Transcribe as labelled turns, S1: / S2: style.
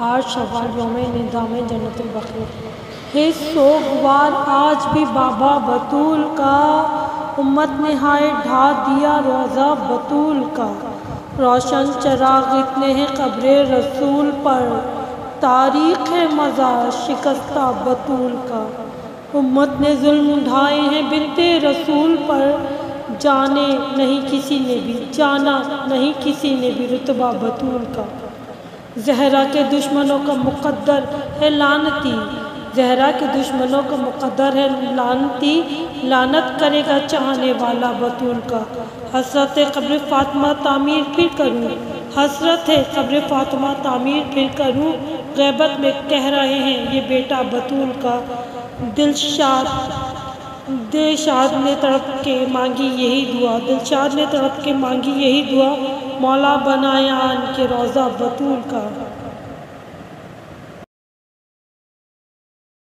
S1: آج شوال یوم نظام جنت البقیع ہے سوگوار آج بھی بابا بطول کا، امت نے ہائے ڈھا دیا روضہ بطول کا، روشن چراغ اتنے ہیں قبر رسول پر، تاریخ ہے مزار شکستہ بطول کا، امت نے ظلم ڈھائے ہیں بنت رسول پر، جانے نہیں کسی نے بھی جانا نہیں کسی نے بھی رتبہ بطول کا، زہرا کے دشمنوں کا مقدر ہے لعنتی، زہرا کے دشمنوں کا مقدر ہے لعنتی، لعنت کرے گا چاہنے والا بطول کا، حسرت قبر فاطمہ تعمیر پھر کروں، حسرت ہے قبر فاطمہ تعمیر پھر کروں، غیبت میں کہہ رہے ہیں یہ بیٹا بطول کا، دلشاد نے تڑپ کے مانگی یہی دعا، دلشاد نے تڑپ کے مانگی یہی دعا، مولا بنایا آن کے روضہ بطول کا۔